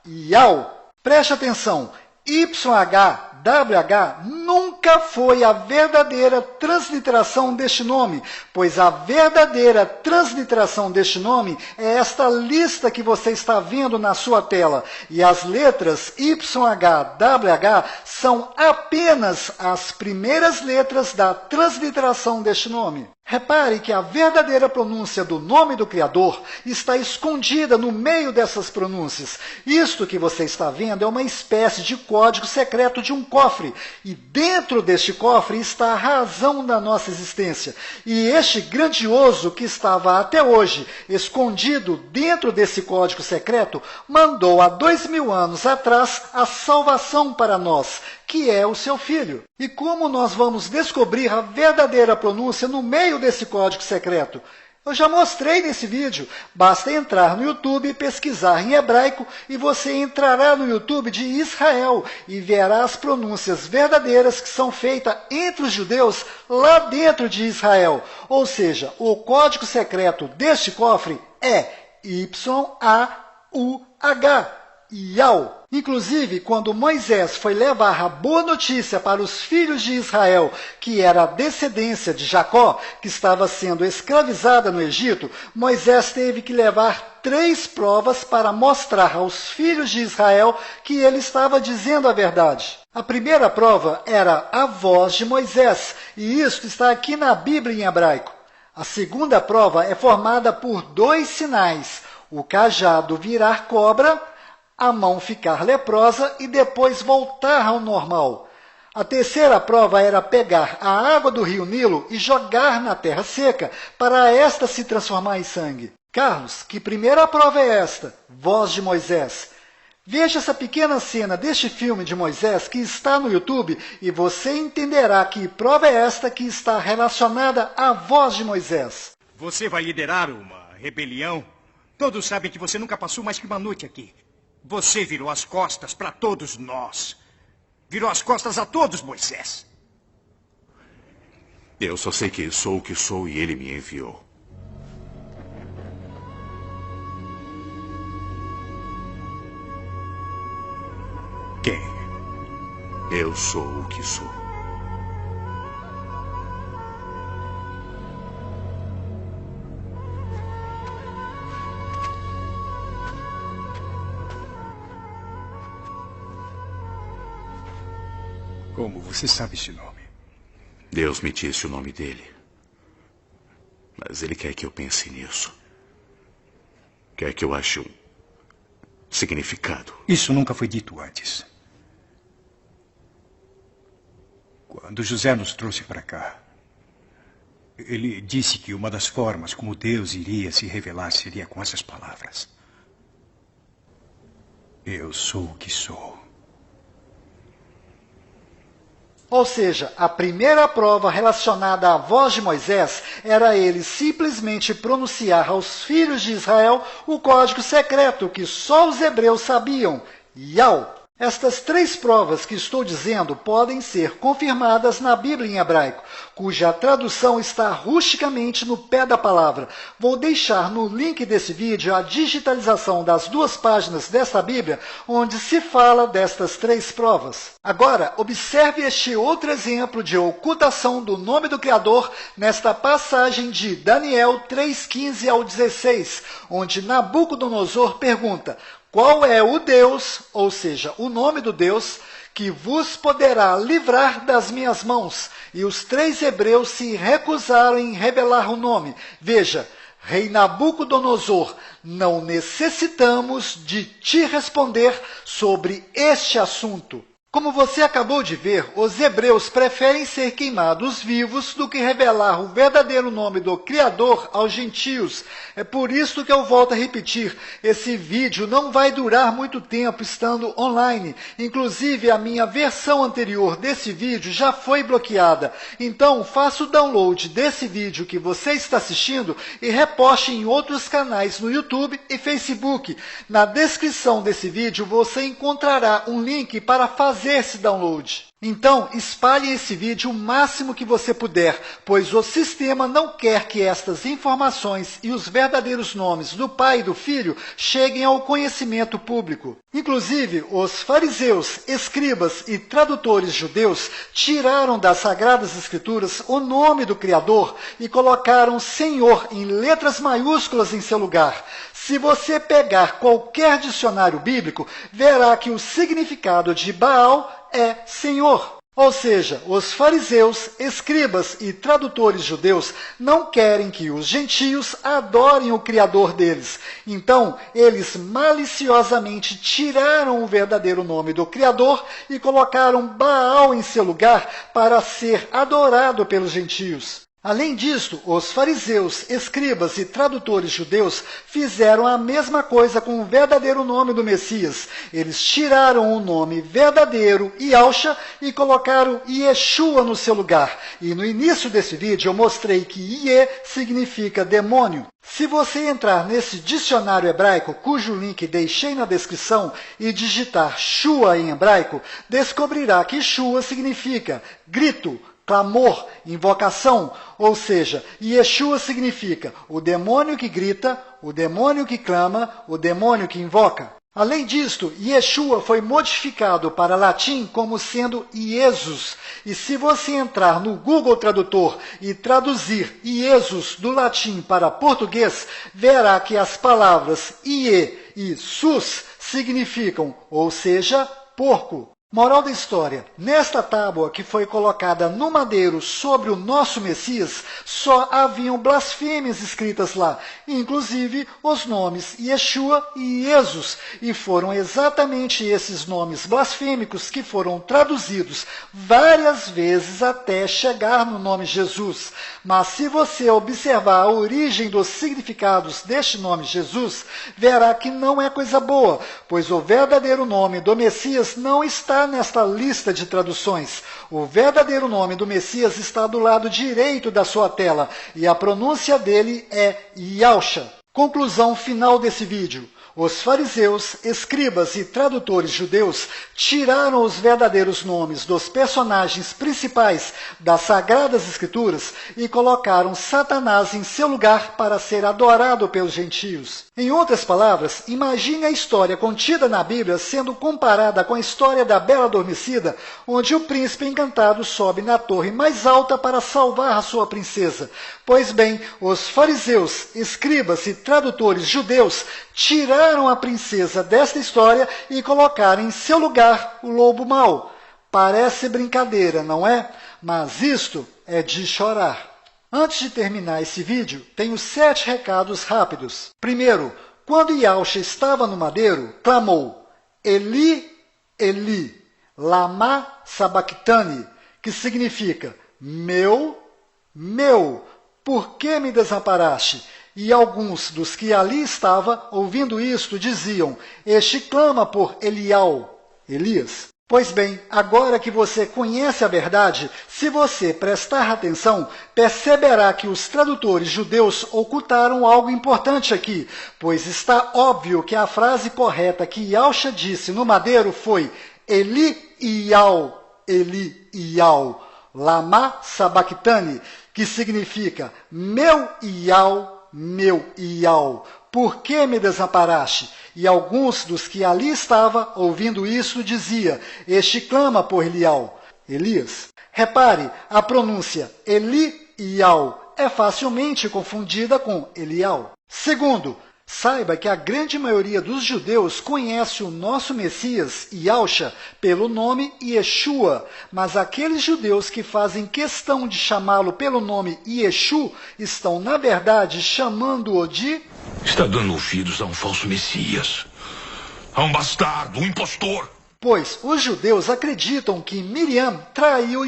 Yau. Preste atenção. YHWH nunca foi a verdadeira transliteração deste nome, pois a verdadeira transliteração deste nome é esta lista que você está vendo na sua tela. E as letras YHWH são apenas as primeiras letras da transliteração deste nome. Repare que a verdadeira pronúncia do nome do Criador está escondida no meio dessas pronúncias. Isto que você está vendo é uma espécie de código secreto de um cofre. E dentro deste cofre está a razão da nossa existência. E este grandioso que estava até hoje escondido dentro desse código secreto mandou há 2000 anos atrás a salvação para nós, que é o seu filho. E como nós vamos descobrir a verdadeira pronúncia no meio desse código secreto? Eu já mostrei nesse vídeo. Basta entrar no YouTube e pesquisar em hebraico e você entrará no YouTube de Israel e verá as pronúncias verdadeiras que são feitas entre os judeus lá dentro de Israel. Ou seja, o código secreto deste cofre é YAUH. Yau. Inclusive, quando Moisés foi levar a boa notícia para os filhos de Israel, que era a descendência de Jacó, que estava sendo escravizada no Egito, Moisés teve que levar 3 provas para mostrar aos filhos de Israel que ele estava dizendo a verdade. A primeira prova era a voz de Moisés, e isso está aqui na Bíblia em hebraico. A segunda prova é formada por 2 sinais: o cajado virar cobra, a mão ficar leprosa e depois voltar ao normal. A terceira prova era pegar a água do rio Nilo e jogar na terra seca, para esta se transformar em sangue. Carlos, que primeira prova é esta? Voz de Moisés. Veja essa pequena cena deste filme de Moisés que está no YouTube e você entenderá que prova é esta que está relacionada à voz de Moisés. Você vai liderar uma rebelião? Todos sabem que você nunca passou mais que uma noite aqui. Você virou as costas para todos nós. Virou as costas a todos, Moisés. Eu só sei que sou o que sou e ele me enviou. Quem? Eu sou o que sou. Como você sabe esse nome? Deus me disse o nome dele. Mas ele quer que eu pense nisso. Quer que eu ache um significado. Isso nunca foi dito antes. Quando José nos trouxe para cá, Ele disse que uma das formas como Deus iria se revelar seria com essas palavras. Eu sou o que sou. Ou seja, a primeira prova relacionada à voz de Moisés era ele simplesmente pronunciar aos filhos de Israel o código secreto que só os hebreus sabiam, Yau. Estas 3 provas que estou dizendo podem ser confirmadas na Bíblia em hebraico, cuja tradução está rusticamente no pé da palavra. Vou deixar no link desse vídeo a digitalização das 2 páginas desta Bíblia, onde se fala destas 3 provas. Agora, observe este outro exemplo de ocultação do nome do Criador nesta passagem de Daniel 3:15 ao 16, onde Nabucodonosor pergunta: qual é o Deus, ou seja, o nome do Deus, que vos poderá livrar das minhas mãos? E os 3 hebreus se recusaram em revelar o nome. Veja, rei Nabucodonosor, não necessitamos de te responder sobre este assunto. Como você acabou de ver, os hebreus preferem ser queimados vivos do que revelar o verdadeiro nome do Criador aos gentios. É por isso que eu volto a repetir, esse vídeo não vai durar muito tempo estando online. Inclusive, a minha versão anterior desse vídeo já foi bloqueada. Então, faça o download desse vídeo que você está assistindo e reposte em outros canais no YouTube e Facebook. Na descrição desse vídeo, você encontrará um link para fazer esse download. Então, espalhe esse vídeo o máximo que você puder, pois o sistema não quer que estas informações e os verdadeiros nomes do Pai e do Filho cheguem ao conhecimento público. Inclusive, os fariseus, escribas e tradutores judeus tiraram das Sagradas Escrituras o nome do Criador e colocaram Senhor em letras maiúsculas em seu lugar. Se você pegar qualquer dicionário bíblico, verá que o significado de Baal é Senhor. Ou seja, os fariseus, escribas e tradutores judeus não querem que os gentios adorem o Criador deles. Então, eles maliciosamente tiraram o verdadeiro nome do Criador e colocaram Baal em seu lugar para ser adorado pelos gentios. Além disso, os fariseus, escribas e tradutores judeus fizeram a mesma coisa com o verdadeiro nome do Messias. Eles tiraram o nome verdadeiro, Yahshua, e colocaram Yeshua no seu lugar. E no início desse vídeo eu mostrei que Iê significa demônio. Se você entrar nesse dicionário hebraico, cujo link deixei na descrição, e digitar Shua em hebraico, descobrirá que Shua significa grito, clamor, invocação, ou seja, Yeshua significa o demônio que grita, o demônio que clama, o demônio que invoca. Além disto, Yeshua foi modificado para latim como sendo Iesus. E se você entrar no Google Tradutor e traduzir Iesus do latim para português, verá que as palavras Ie e Sus significam, ou seja, porco. Moral da história, nesta tábua que foi colocada no madeiro sobre o nosso Messias, só haviam blasfêmias escritas lá, inclusive os nomes Yeshua e Jesus, e foram exatamente esses nomes blasfêmicos que foram traduzidos várias vezes até chegar no nome Jesus. Mas se você observar a origem dos significados deste nome Jesus, verá que não é coisa boa, pois o verdadeiro nome do Messias não está nesta lista de traduções. O verdadeiro nome do Messias está do lado direito da sua tela e a pronúncia dele é Yahshua. Conclusão final desse vídeo. Os fariseus, escribas e tradutores judeus tiraram os verdadeiros nomes dos personagens principais das Sagradas Escrituras e colocaram Satanás em seu lugar para ser adorado pelos gentios. Em outras palavras, imagine a história contida na Bíblia sendo comparada com a história da Bela Adormecida, onde o príncipe encantado sobe na torre mais alta para salvar a sua princesa. Pois bem, os fariseus, escribas e tradutores judeus tiraram a princesa desta história e colocaram em seu lugar o lobo mau. Parece brincadeira, não é? Mas isto é de chorar. Antes de terminar esse vídeo, tenho 7 recados rápidos. Primeiro, quando Yahshua estava no madeiro, clamou, Eli, Eli, lama sabachthani, que significa, meu, por que me desamparaste? E alguns dos que ali estavam, ouvindo isto, diziam, este clama por Elias. Pois bem, agora que você conhece a verdade, se você prestar atenção, perceberá que os tradutores judeus ocultaram algo importante aqui, pois está óbvio que a frase correta que Yahshua disse no madeiro foi Elial, lama sabachthani, que significa meu Ial, por que me desamparaste? E alguns dos que ali estavam, ouvindo isso, dizia, este clama por Elias. Repare, a pronúncia Elial é facilmente confundida com Elial. Segundo, saiba que a grande maioria dos judeus conhece o nosso Messias, Yahshua, pelo nome Yeshua, mas aqueles judeus que fazem questão de chamá-lo pelo nome Yeshu estão, na verdade, chamando-o de... Está dando ouvidos a um falso Messias, a um bastardo, um impostor. Pois os judeus acreditam que Miriam traiu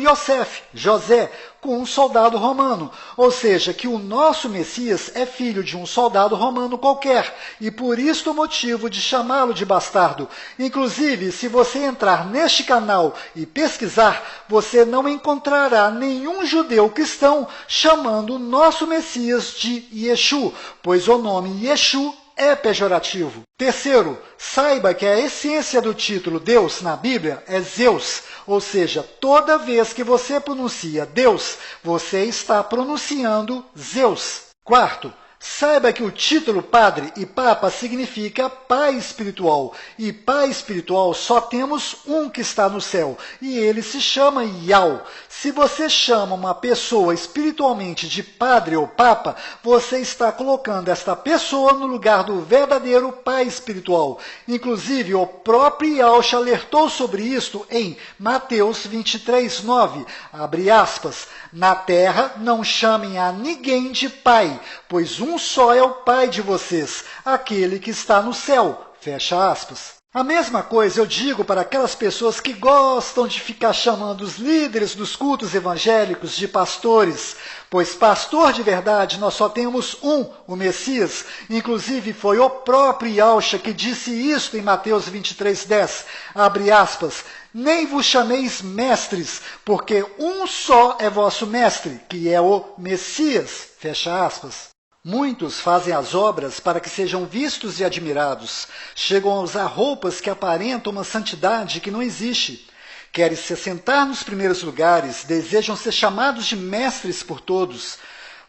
José, com um soldado romano, ou seja, que o nosso Messias é filho de um soldado romano qualquer, e por isso o motivo de chamá-lo de bastardo. Inclusive, se você entrar neste canal e pesquisar, você não encontrará nenhum judeu cristão chamando o nosso Messias de Yeshu, pois o nome Yeshu é pejorativo. Terceiro, saiba que a essência do título Deus na Bíblia é Zeus, ou seja, toda vez que você pronuncia Deus, você está pronunciando Zeus. Quarto, saiba que o título Padre e Papa significa Pai Espiritual, e Pai Espiritual só temos um que está no céu, e ele se chama Yahweh. Se você chama uma pessoa espiritualmente de Padre ou Papa, você está colocando esta pessoa no lugar do verdadeiro Pai Espiritual. Inclusive, o próprio Yahshua alertou sobre isto em Mateus 23:9, abre aspas, na terra não chamem a ninguém de Pai, pois um só é o Pai de vocês, aquele que está no céu. Fecha aspas. A mesma coisa eu digo para aquelas pessoas que gostam de ficar chamando os líderes dos cultos evangélicos de pastores, pois pastor de verdade nós só temos um, o Messias. Inclusive foi o próprio Yahshua que disse isto em Mateus 23:10, abre aspas, nem vos chameis mestres, porque um só é vosso mestre, que é o Messias, fecha aspas. Muitos fazem as obras para que sejam vistos e admirados. Chegam a usar roupas que aparentam uma santidade que não existe. Querem se assentar nos primeiros lugares, desejam ser chamados de mestres por todos.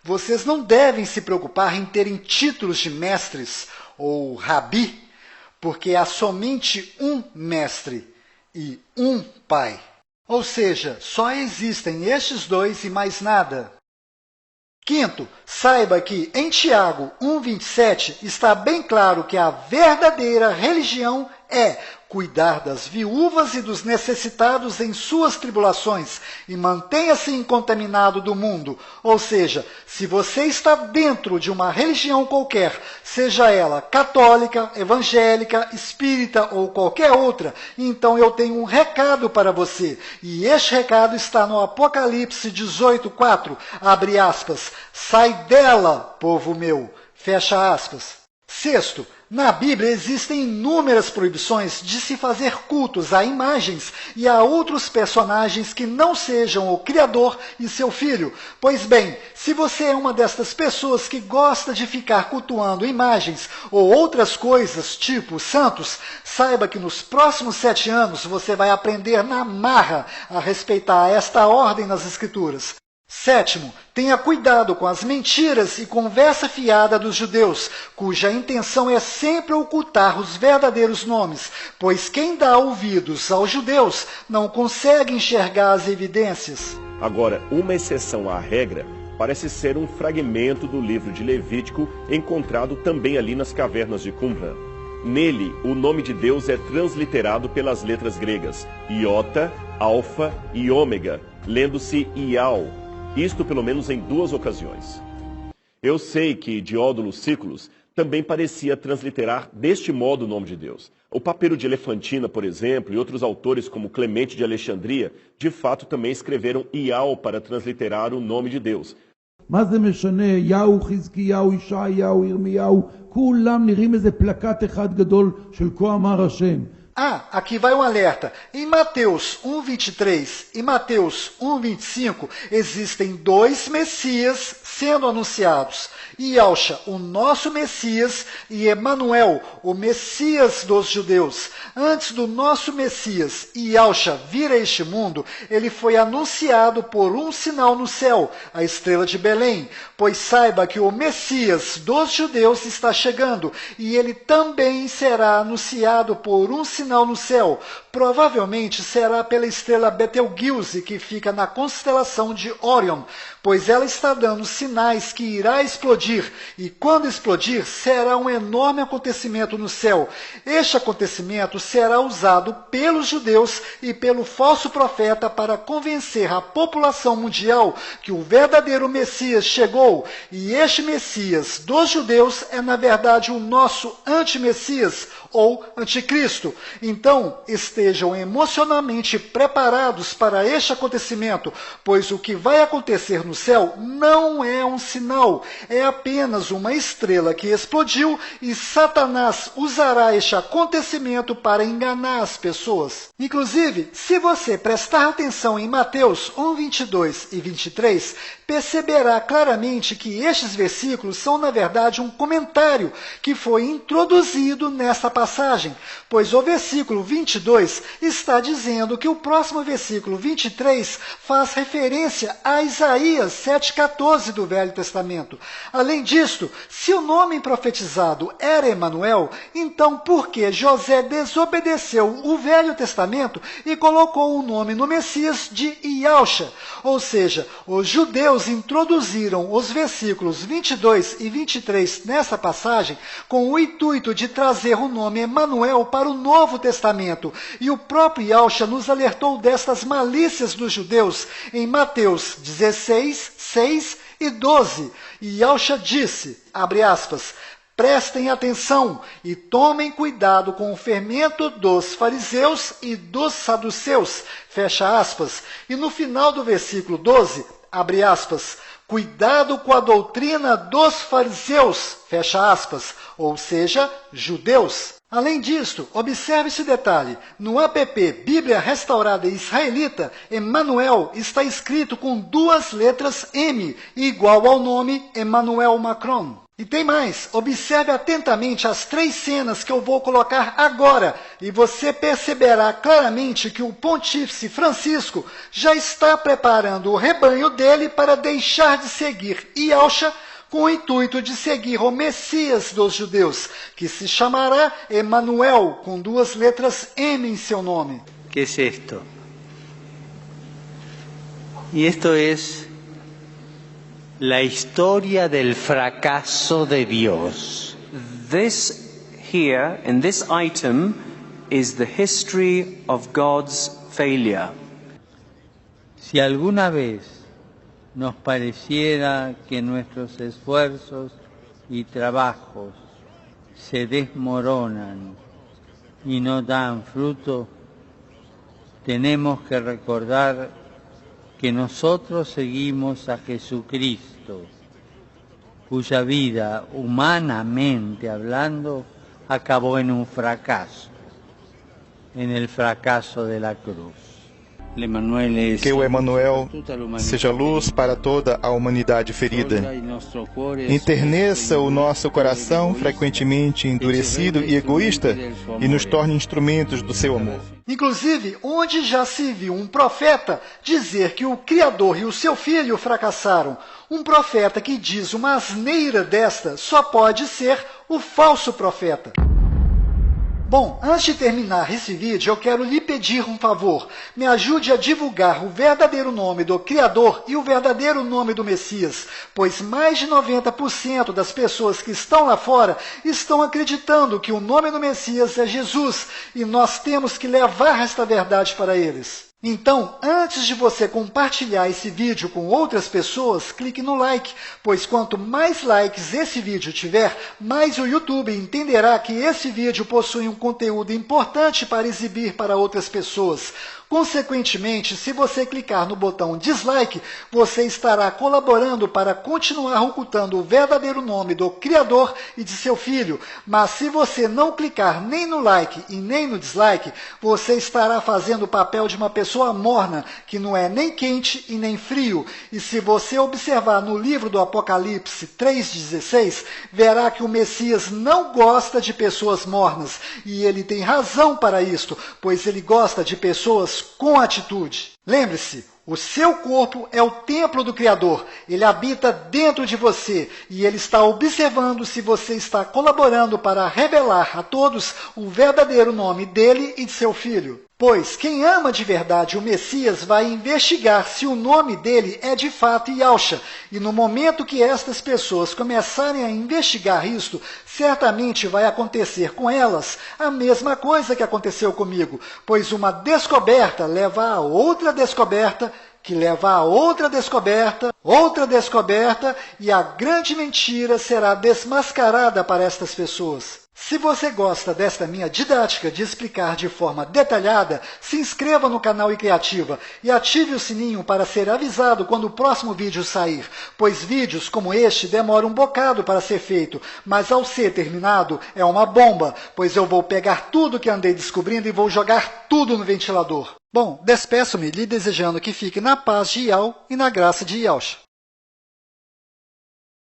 Vocês não devem se preocupar em terem títulos de mestres ou rabi, porque há somente um mestre e um pai. Ou seja, só existem estes dois e mais nada. Quinto, saiba que em Tiago 1:27 está bem claro que a verdadeira religião é cuidar das viúvas e dos necessitados em suas tribulações e mantenha-se incontaminado do mundo. Ou seja, se você está dentro de uma religião qualquer, seja ela católica, evangélica, espírita ou qualquer outra, então eu tenho um recado para você. E este recado está no Apocalipse 18:4, abre aspas, sai dela, povo meu, fecha aspas. Sexto, na Bíblia existem inúmeras proibições de se fazer cultos a imagens e a outros personagens que não sejam o Criador e seu Filho. Pois bem, se você é uma destas pessoas que gosta de ficar cultuando imagens ou outras coisas, tipo santos, saiba que nos próximos 7 anos você vai aprender na marra a respeitar esta ordem nas Escrituras. Sétimo, tenha cuidado com as mentiras e conversa fiada dos judeus, cuja intenção é sempre ocultar os verdadeiros nomes, pois quem dá ouvidos aos judeus não consegue enxergar as evidências. Agora, uma exceção à regra parece ser um fragmento do livro de Levítico encontrado também ali nas cavernas de Qumran. Nele, o nome de Deus é transliterado pelas letras gregas Iota, Alfa e Ômega, lendo-se Ial. Isto pelo menos em 2 ocasiões. Eu sei que Diódono Sículos também parecia transliterar deste modo o nome de Deus. O Papiro de Elefantina, por exemplo, e outros autores como Clemente de Alexandria, de fato também escreveram Ial para transliterar o nome de Deus. מה זה משנה? יהו, חזקיהו, ישעיהו, ירמיהו, כולם נראים איזה פלקט אחד גדול של כה אמר השם. Aqui vai um alerta. Em Mateus 1:23 e Mateus 1:25 existem dois Messias sendo anunciados. Yahshua, o nosso Messias, e Emanuel, o Messias dos judeus. Antes do nosso Messias, Yahshua, vir a este mundo, ele foi anunciado por um sinal no céu, a estrela de Belém. Pois saiba que o Messias dos judeus está chegando, e ele também será anunciado por um sinal no céu. Provavelmente será pela estrela Betelgeuse, que fica na constelação de Órion, pois ela está dando sinais que irá explodir, e quando explodir, será um enorme acontecimento no céu. Este acontecimento será usado pelos judeus e pelo falso profeta para convencer a população mundial que o verdadeiro Messias chegou, e este Messias dos judeus é, na verdade, o nosso anti-Messias, ou anticristo. Então, estejam emocionalmente preparados para este acontecimento, pois o que vai acontecer no céu não é um sinal, é apenas uma estrela que explodiu, e Satanás usará este acontecimento para enganar as pessoas. Inclusive, se você prestar atenção em Mateus 1:22 e 23, perceberá claramente que estes versículos são, na verdade, um comentário que foi introduzido nesta passagem, pois o versículo 22 está dizendo que o próximo versículo 23 faz referência a Isaías 7:14 do Velho Testamento. Além disto, se o nome profetizado era Emanuel, então por que José desobedeceu o Velho Testamento e colocou o nome no Messias de Yahshua? Ou seja, os judeus introduziram os versículos 22 e 23 nessa passagem com o intuito de trazer o nome Emanuel para o Novo Testamento, e o próprio Yahshua nos alertou destas malícias dos judeus em Mateus 16, 6 e 12. E Yahshua disse, abre aspas, prestem atenção e tomem cuidado com o fermento dos fariseus e dos saduceus, fecha aspas. E no final do versículo 12, abre aspas, cuidado com a doutrina dos fariseus, fecha aspas, ou seja, judeus. Além disto, observe esse detalhe. No app Bíblia Restaurada Israelita, Emanuel está escrito com 2 letras M, igual ao nome Emmanuel Macron. E tem mais, observe atentamente as 3 cenas que eu vou colocar agora, e você perceberá claramente que o pontífice Francisco já está preparando o rebanho dele para deixar de seguir Yahshua com o intuito de seguir o Messias dos judeus, que se chamará Emanuel, com 2 letras M em seu nome. ¿Qué es esto? Y esto es la historia del fracaso de Dios. This here, in this item, is the history of God's failure. Si alguna vez nos pareciera que nuestros esfuerzos y trabajos se desmoronan y no dan fruto, tenemos que recordar que nosotros seguimos a Jesucristo, cuya vida, humanamente hablando, acabó en un fracaso, en el fracaso de la cruz. Que o Emanuel seja luz para toda a humanidade ferida. Enterneça o nosso coração, frequentemente endurecido e egoísta, e nos torne instrumentos do seu amor. Inclusive, onde já se viu um profeta dizer que o Criador e o seu Filho fracassaram? Um profeta que diz uma asneira desta só pode ser o falso profeta. Bom, antes de terminar esse vídeo, eu quero lhe pedir um favor. Me ajude a divulgar o verdadeiro nome do Criador e o verdadeiro nome do Messias, pois mais de 90% das pessoas que estão lá fora estão acreditando que o nome do Messias é Jesus, e nós temos que levar esta verdade para eles. Então, antes de você compartilhar esse vídeo com outras pessoas, clique no like, pois quanto mais likes esse vídeo tiver, mais o YouTube entenderá que esse vídeo possui um conteúdo importante para exibir para outras pessoas. Consequentemente, se você clicar no botão dislike, você estará colaborando para continuar ocultando o verdadeiro nome do Criador e de seu Filho. Mas se você não clicar nem no like e nem no dislike, você estará fazendo o papel de uma pessoa morna, que não é nem quente e nem frio. E se você observar no livro do Apocalipse 3,16, verá que o Messias não gosta de pessoas mornas. E ele tem razão para isto, pois ele gosta de pessoas com atitude. Lembre-se, o seu corpo é o templo do Criador. Ele habita dentro de você e ele está observando se você está colaborando para revelar a todos o verdadeiro nome dele e de seu Filho. Pois quem ama de verdade o Messias vai investigar se o nome dele é de fato Yahshua. E no momento que estas pessoas começarem a investigar isto, certamente vai acontecer com elas a mesma coisa que aconteceu comigo. Pois uma descoberta leva a outra descoberta, que leva a outra descoberta, e a grande mentira será desmascarada para estas pessoas. Se você gosta desta minha didática de explicar de forma detalhada, se inscreva no canal iCriativa e ative o sininho para ser avisado quando o próximo vídeo sair, pois vídeos como este demoram um bocado para ser feito, mas ao ser terminado é uma bomba, pois eu vou pegar tudo que andei descobrindo e vou jogar tudo no ventilador. Bom, despeço-me lhe desejando que fique na paz de Yahweh e na graça de Yahshua.